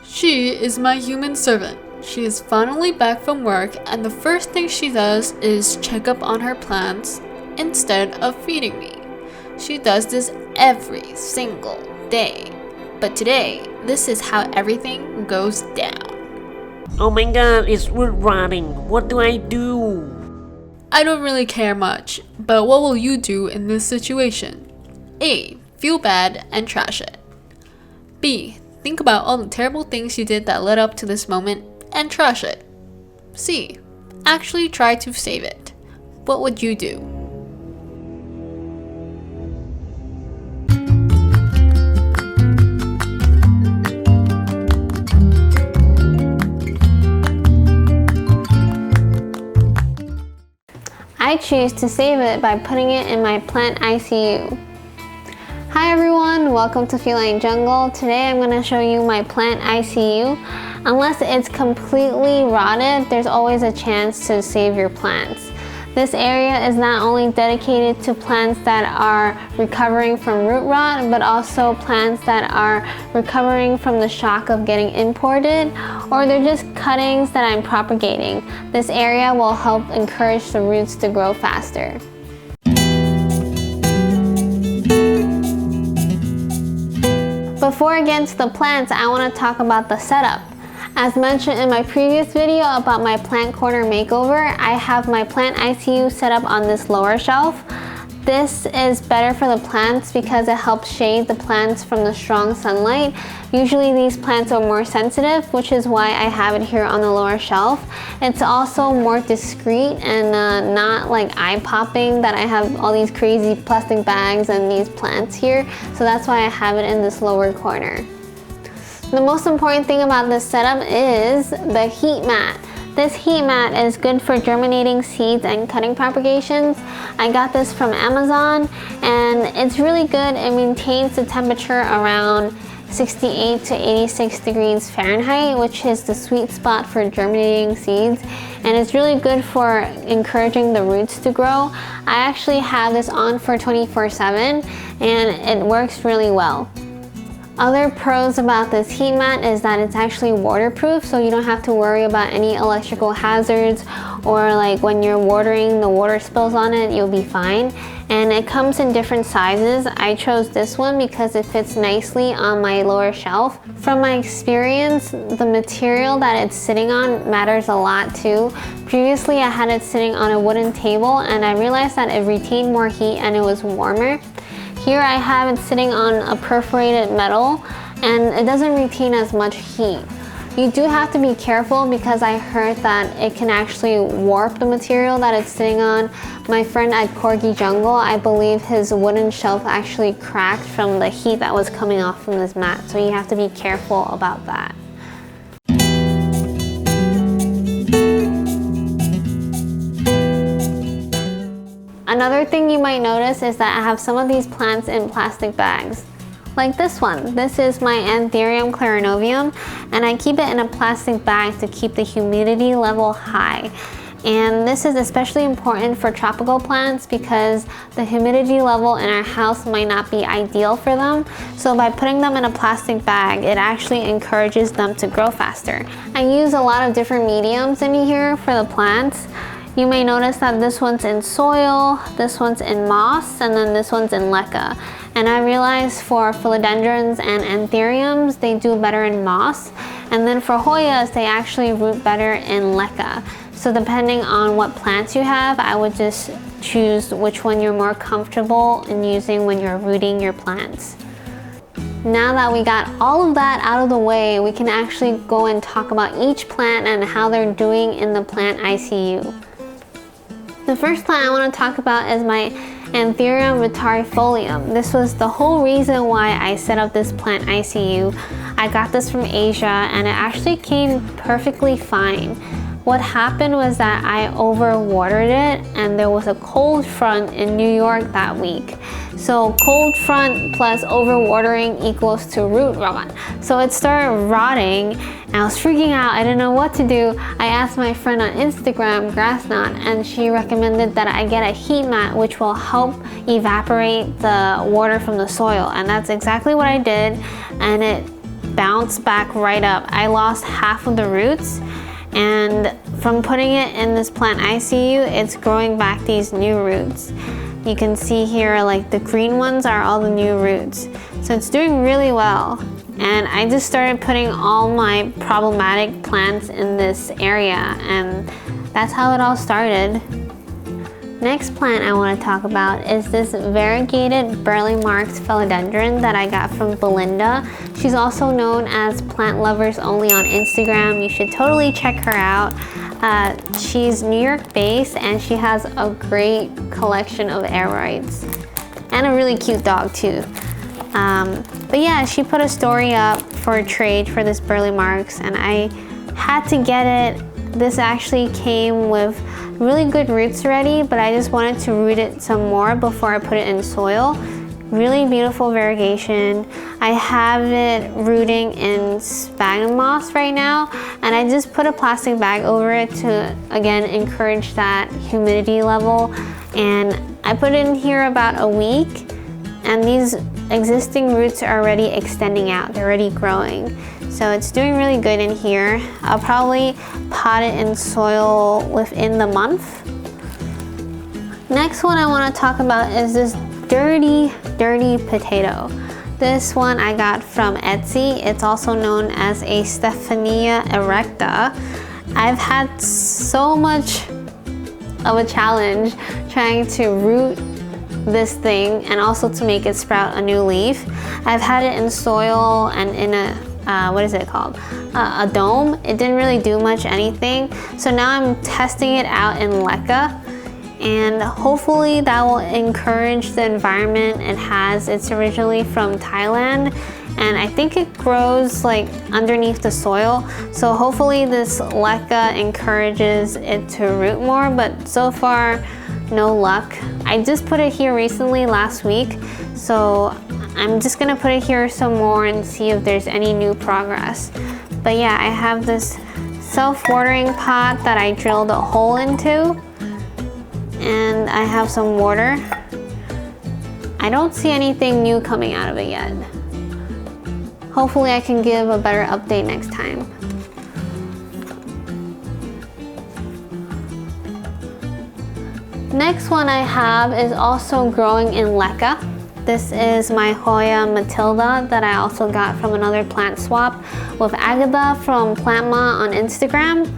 She is my human servant. She is finally back from work, and the first thing she does is check up on her plants instead of feeding me. She does this every single day. But today, this is how everything goes down. Oh my god, it's root rotting. What do I do? I don't really care much, but what will you do in this situation? A. Feel bad and trash it. B. Think about all the terrible things you did that led up to this moment and trash it. C. Actually try to save it. What would you do? I choose to save it by putting it in my plant ICU. Hi everyone, welcome to Feline Jungle. Today I'm going to show you my plant ICU. Unless it's completely rotted, there's always a chance to save your plants. This area is not only dedicated to plants that are recovering from root rot, but also plants that are recovering from the shock of getting imported, or they're just cuttings that I'm propagating. This area will help encourage the roots to grow faster. Before I get into the plants, I want to talk about the setup. As mentioned in my previous video about my plant corner makeover, I have my plant ICU set up on this lower shelf. This is better for the plants because it helps shade the plants from the strong sunlight. Usually these plants are more sensitive, which is why I have it here on the lower shelf. It's also more discreet and not like eye-popping that I have all these crazy plastic bags and these plants here. So that's why I have it in this lower corner. The most important thing about this setup is the heat mat. This heat mat is good for germinating seeds and cutting propagations. I got this from Amazon and it's really good. It maintains the temperature around 68 to 86 degrees Fahrenheit, which is the sweet spot for germinating seeds. And it's really good for encouraging the roots to grow. I actually have this on for 24/7 and it works really well. Other pros about this heat mat is that it's actually waterproof, so you don't have to worry about any electrical hazards, or like when you're watering, the water spills on it, you'll be fine. And it comes in different sizes. I chose this one because it fits nicely on my lower shelf. From my experience, the material that it's sitting on matters a lot too. Previously I had it sitting on a wooden table and I realized that it retained more heat and it was warmer. Here I have it sitting on a perforated metal and it doesn't retain as much heat. You do have to be careful because I heard that it can actually warp the material that it's sitting on. My friend at Corgi Jungle, I believe his wooden shelf actually cracked from the heat that was coming off from this mat, so you have to be careful about that. Another thing you might notice is that I have some of these plants in plastic bags. Like this one. This is my Anthurium clarinovium and I keep it in a plastic bag to keep the humidity level high. And this is especially important for tropical plants because the humidity level in our house might not be ideal for them. So by putting them in a plastic bag, it actually encourages them to grow faster. I use a lot of different mediums in here for the plants. You may notice that this one's in soil, this one's in moss, and then this one's in leca. And I realized for Philodendrons and Anthuriums, they do better in moss. And then for Hoyas, they actually root better in leca. So depending on what plants you have, I would just choose which one you're more comfortable in using when you're rooting your plants. Now that we got all of that out of the way, we can actually go and talk about each plant and how they're doing in the plant ICU. The first plant I want to talk about is my Anthurium vitarifolium. This was the whole reason why I set up this plant ICU. I got this from Asia and it actually came perfectly fine. What happened was that I overwatered it and there was a cold front in New York that week. So cold front plus overwatering equals to root rot. So it started rotting and I was freaking out. I didn't know what to do. I asked my friend on Instagram, Grassnot, and she recommended that I get a heat mat which will help evaporate the water from the soil. And that's exactly what I did. And it bounced back right up. I lost half of the roots, and from putting it in this plant ICU, it's growing back these new roots. You can see here, like the green ones are all the new roots. So it's doing really well. And I just started putting all my problematic plants in this area, and that's how it all started. Next plant I want to talk about is this variegated burley marked philodendron that I got from Belinda. She's also known as Plant Lovers Only on Instagram. You should totally check her out. She's New York based, and she has a great collection of aroids and a really cute dog too. But yeah, she put a story up for a trade for this burley marks, and I had to get it. This actually came with really good roots already, but I just wanted to root it some more before I put it in soil. Really beautiful variegation. I have it rooting in sphagnum moss right now, and I just put a plastic bag over it to, again, encourage that humidity level. And I put it in here about a week, and these existing roots are already extending out. They're already growing. So it's doing really good in here. I'll probably pot it in soil within the month. Next one I want to talk about is this dirty potato. This one I got from Etsy. It's also known as a Stephania erecta. I've had so much of a challenge trying to root this thing and also to make it sprout a new leaf. I've had it in soil and in a what is it called? A dome. It didn't really do much anything. So now I'm testing it out in leca, and hopefully that will encourage the environment it has. It's originally from Thailand, and I think it grows like underneath the soil. So hopefully this leca encourages it to root more, but so far no luck. I just put it here recently last week, so I'm just gonna put it here some more and see if there's any new progress. But yeah, I have this self-watering pot that I drilled a hole into, and I have some water. I don't see anything new coming out of it yet. Hopefully I can give a better update next time. Next one I have is also growing in leca. This is my Hoya Matilda that I also got from another plant swap with Agatha from Plantma on Instagram.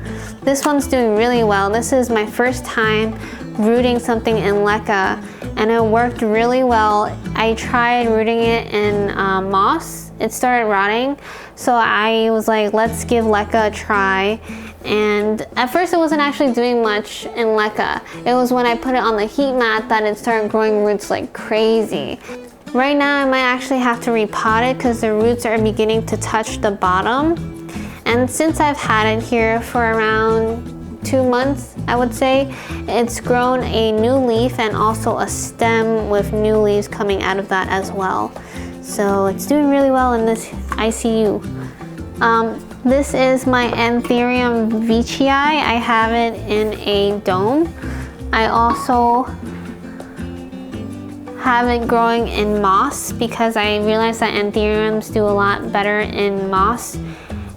This one's doing really well. This is my first time rooting something in leca, and it worked really well. I tried rooting it in moss. It started rotting, so I was like, let's give leca a try. And at first it wasn't actually doing much in leca. It was when I put it on the heat mat that it started growing roots like crazy. Right now I might actually have to repot it because the roots are beginning to touch the bottom. And since I've had it here for around 2 months, I would say, it's grown a new leaf and also a stem with new leaves coming out of that as well. So it's doing really well in this ICU. This is my Anthurium veitchii. I have it in a dome. I also have it growing in moss because I realized that Anthuriums do a lot better in moss.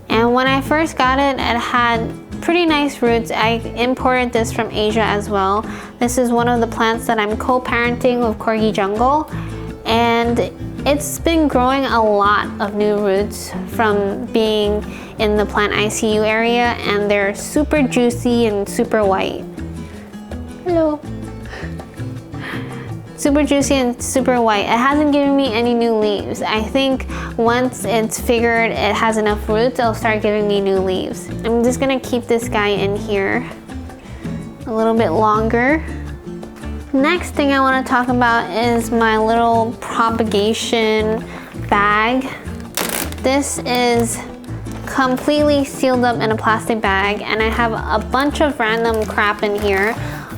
And when I first got it, it had pretty nice roots. I imported this from Asia as well. This is one of the plants that I'm co-parenting with Corgi Jungle, and it's been growing a lot of new roots from being in the plant ICU area, and they're super juicy and super white. Hello. Super juicy and super white. It hasn't given me any new leaves. I think once it's figured it has enough roots, it'll start giving me new leaves. I'm just gonna keep this guy in here a little bit longer. Next thing I want to talk about is my little propagation bag. This is completely sealed up in a plastic bag, and I have a bunch of random crap in here,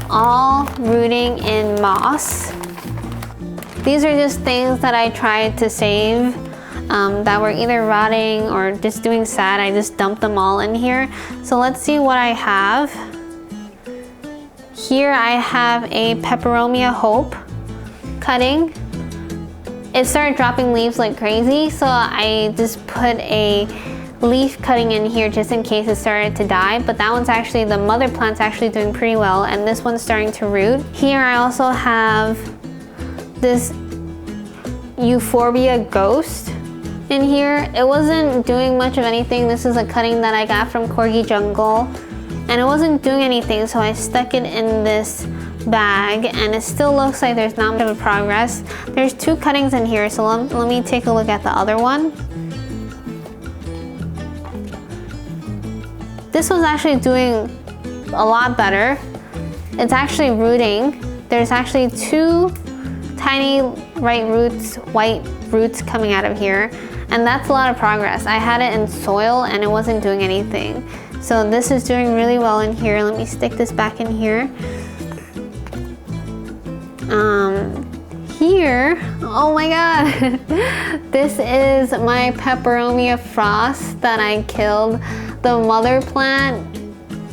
all rooting in moss. These are just things that I tried to save that were either rotting or just doing sad. I just dumped them all in here. So let's see what I have. Here I have a Peperomia Hope cutting. it started dropping leaves like crazy, so I just put a leaf cutting in here just in case it started to die. But that one's actually, the mother plant's actually doing pretty well, and this one's starting to root. Here I also have this Euphorbia Ghost in here. It wasn't doing much of anything. This is a cutting that I got from Corgi Jungle, and it wasn't doing anything, so I stuck it in this bag, and it still looks like there's not much of a progress. There's 2 cuttings in here, so let me take a look at the other one. This was actually doing a lot better. It's actually rooting. There's actually 2 tiny white roots coming out of here, and that's a lot of progress. I had it in soil and it wasn't doing anything. So this is doing really well in here. Let me stick this back in here. Here, oh my god, this is my Peperomia Frost that I killed. The mother plant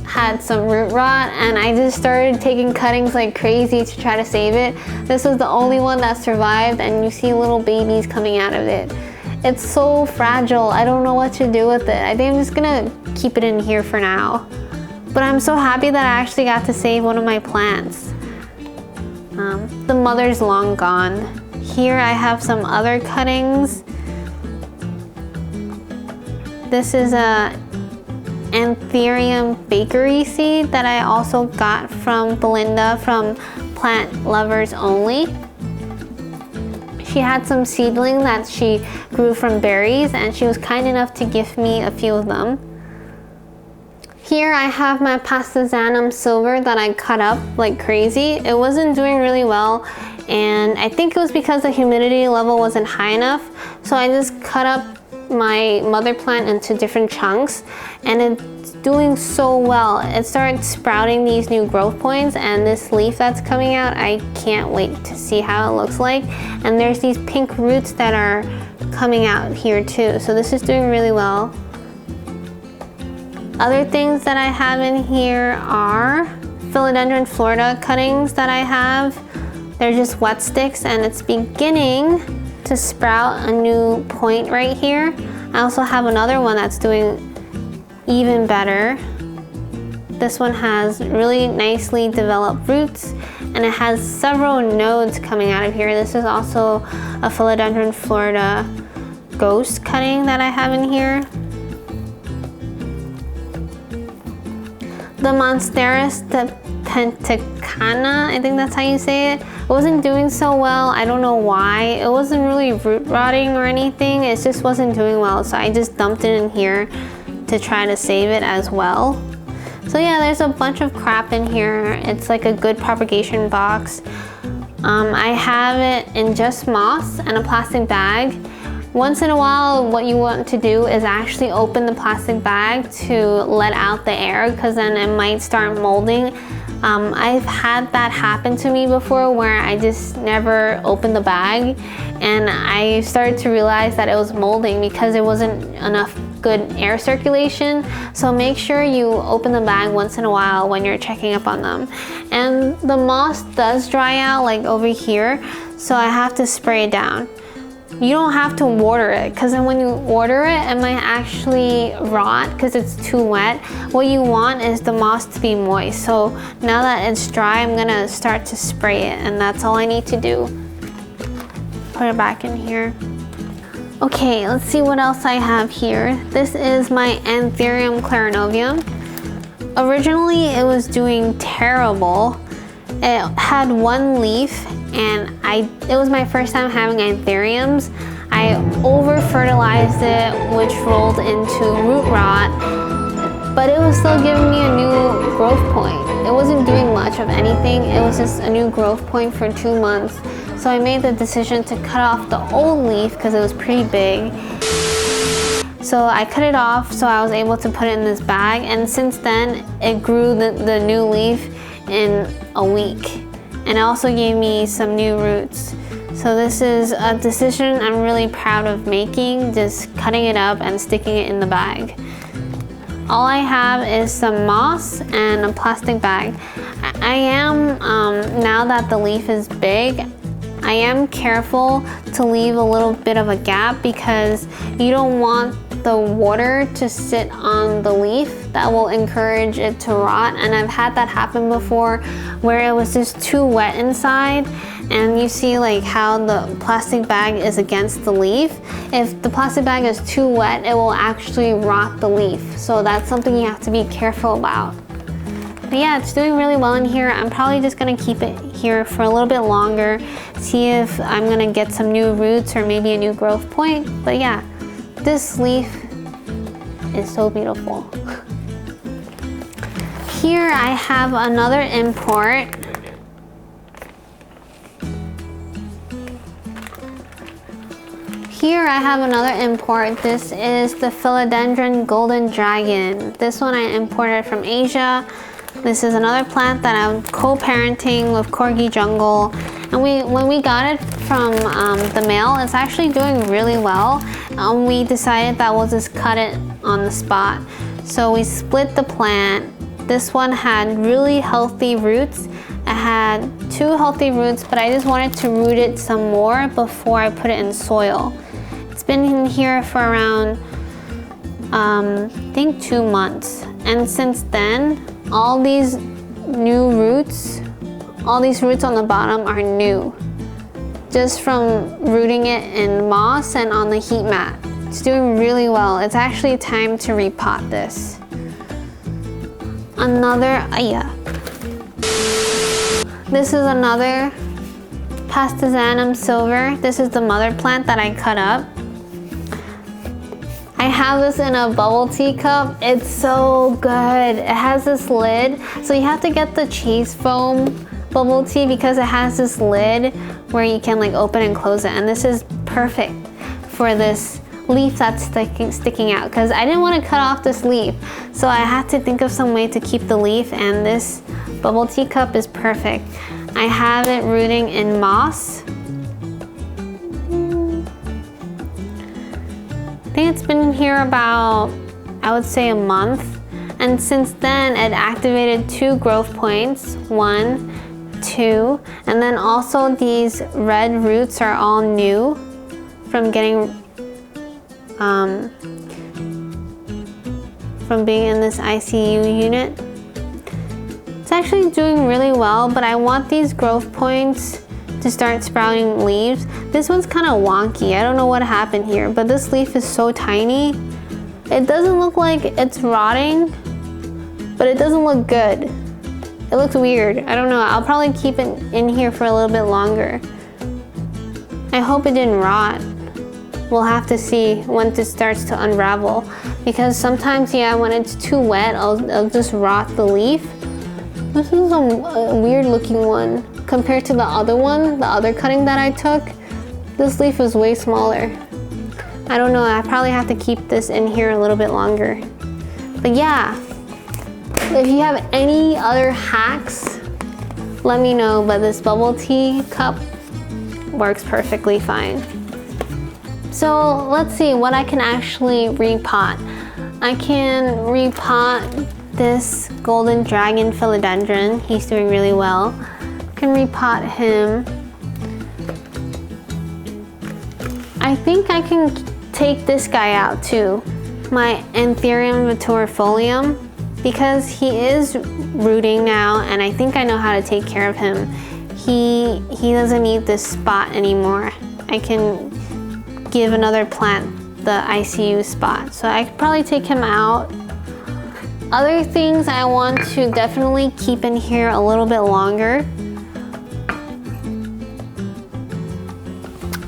had some root rot, and I just started taking cuttings like crazy to try to save it. This was the only one that survived, and you see little babies coming out of it. It's so fragile. I don't know what to do with it. I think I'm just gonna keep it in here for now. But I'm so happy that I actually got to save one of my plants. The mother's long gone. Here I have some other cuttings. This is a Anthurium bakery seed that I also got from Belinda from Plant Lovers Only. She had some seedling that she grew from berries, and she was kind enough to give me a few of them. Here I have my Pastazanum silver that I cut up like crazy. It wasn't doing really well, and I think it was because the humidity level wasn't high enough. So I just cut up my mother plant into different chunks, and it's doing so well. It started sprouting these new growth points, and this leaf that's coming out, I can't wait to see how it looks like. And there's these pink roots that are coming out here too. So this is doing really well. Other things that I have in here are Philodendron Florida cuttings that I have. They're just wet sticks, and it's beginning to sprout a new point right here. I also have another one that's doing even better. This one has really nicely developed roots, and it has several nodes coming out of here. This is also a Philodendron Florida Ghost cutting that I have in here. The Monsteris Pentacana, I think that's how you say it, wasn't doing so well. I don't know why. It wasn't really root rotting or anything. It just wasn't doing well. So I just dumped it in here to try to save it as well. So yeah, there's a bunch of crap in here. It's like a good propagation box. I have it in just moss and a plastic bag. Once in a while, what you want to do is actually open the plastic bag to let out the air, because then it might start molding. I've had that happen to me before, where I just never opened the bag, and I started to realize that it was molding because there wasn't enough good air circulation. So make sure you open the bag once in a while when you're checking up on them. And the moss does dry out like over here, so I have to spray it down. You don't have to water it, because then when you water it, it might actually rot because it's too wet. What you want is the moss to be moist. So now that it's dry, I'm gonna start to spray it, and that's all I need to do. Put it back in here. Okay, let's see what else I have here. This is my Anthurium clarinovium. Originally, it was doing terrible. It had one leaf, and it was my first time having anthuriums. I over-fertilized it, which rolled into root rot, but it was still giving me a new growth point. It wasn't doing much of anything. It was just a new growth point for 2 months. So I made the decision to cut off the old leaf because it was pretty big. So I cut it off, so I was able to put it in this bag, and since then it grew the new leaf in a week, and it also gave me some new roots. So this is a decision I'm really proud of making, just cutting it up and sticking it in the bag. All I have is some moss and a plastic bag. I am, now that the leaf is big, I am careful to leave a little bit of a gap because you don't want the water to sit on the leaf. That will encourage it to rot, and I've had that happen before where it was just too wet inside, and you see like how the plastic bag is against the leaf. If the plastic bag is too wet, it will actually rot the leaf, so that's something you have to be careful about. But yeah, it's doing really well in here. I'm probably just gonna keep it here for a little bit longer, see if I'm gonna get some new roots or maybe a new growth point. But yeah, this leaf is so beautiful. Here I have another import. Here I have another import. This is the Philodendron Golden Dragon. This one I imported from Asia. This is another plant that I'm co-parenting with Corgi Jungle. And when we got it from the mail, it's actually doing really well. We decided that we'll just cut it on the spot. So we split the plant. This one had really healthy roots. I had 2 healthy roots, but I just wanted to root it some more before I put it in soil. It's been in here for around, I think 2 months. And since then, all these new roots, all these roots on the bottom are new. Just from rooting it in moss and on the heat mat. It's doing really well. It's actually time to repot this. This is another Pastizanum silver. This is the mother plant that I cut up. I have this in a bubble tea cup. It's so good. It has this lid. So you have to get the cheese foam bubble tea because it has this lid where you can like open and close it. And this is perfect for this leaf that's sticking out because I didn't want to cut off this leaf. So I had to think of some way to keep the leaf, and this bubble tea cup is perfect. I have it rooting in moss. I think it's been in here about, I would say, a month. And since then, it activated 2 growth points, 1, 2. And then also these red roots are all new from getting, from being in this ICU unit. It's actually doing really well, but I want these growth points to start sprouting leaves. This one's kind of wonky. I don't know what happened here, but this leaf is so tiny. It doesn't look like it's rotting, but it doesn't look good. It looks weird. I don't know. I'll probably keep it in here for a little bit longer. I hope it didn't rot. We'll have to see when it starts to unravel, because sometimes, yeah, when it's too wet, I'll just rot the leaf. This is a weird looking one compared to the other one, the other cutting that I took. This leaf is way smaller. I don't know, I probably have to keep this in here a little bit longer. But yeah, if you have any other hacks, let me know, but this bubble tea cup works perfectly fine. So let's see what I can actually repot. I can repot this golden dragon philodendron. He's doing really well. I can repot him. I think I can take this guy out too, my Anthurium vitorifolium, because he is rooting now, and I think I know how to take care of him. He doesn't need this spot anymore. I can give another plant the ICU spot, so I could probably take him out. Other things I want to definitely keep in here a little bit longer.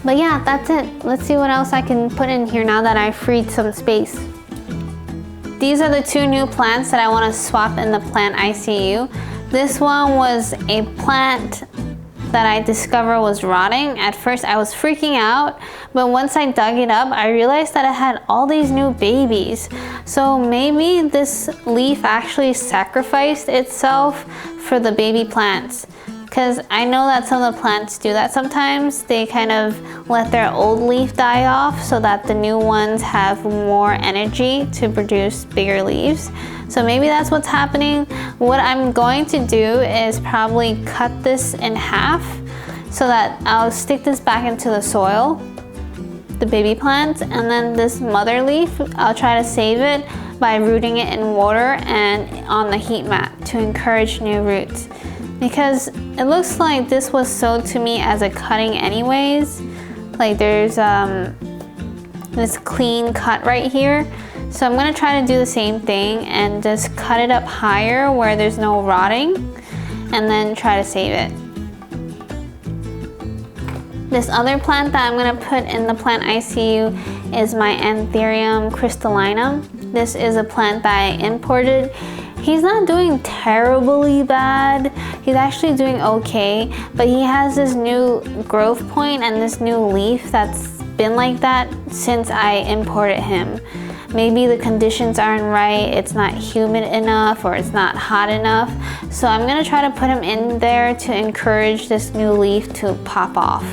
But yeah, that's it. Let's see what else I can put in here now that I freed some space. These are the 2 new plants that I want to swap in the plant ICU. This one was a plant that I discovered was rotting. At first I was freaking out, but once I dug it up, I realized that it had all these new babies. So maybe this leaf actually sacrificed itself for the baby plants. Because I know that some of the plants do that sometimes. They kind of let their old leaf die off so that the new ones have more energy to produce bigger leaves. So maybe that's what's happening. What I'm going to do is probably cut this in half so that I'll stick this back into the soil, the baby plants, and then this mother leaf, I'll try to save it by rooting it in water and on the heat mat to encourage new roots. Because it looks like this was sowed to me as a cutting anyways. Like there's this clean cut right here. So I'm gonna try to do the same thing and just cut it up higher where there's no rotting, and then try to save it. This other plant that I'm gonna put in the plant ICU is my Anthurium crystallinum. This is a plant that I imported. He's not doing terribly bad. He's actually doing okay, but he has this new growth point and this new leaf that's been like that since I imported him. Maybe the conditions aren't right, it's not humid enough, or it's not hot enough. So I'm gonna try to put him in there to encourage this new leaf to pop off.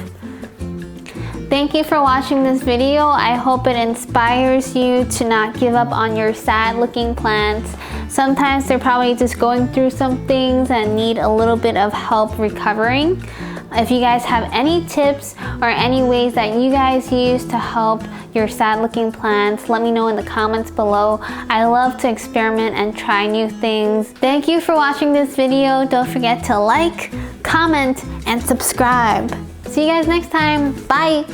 Thank you for watching this video. I hope it inspires you to not give up on your sad looking plants. Sometimes they're probably just going through some things and need a little bit of help recovering. If you guys have any tips or any ways that you guys use to help your sad looking plants, let me know in the comments below. I love to experiment and try new things. Thank you for watching this video. Don't forget to like, comment, and subscribe. See you guys next time. Bye.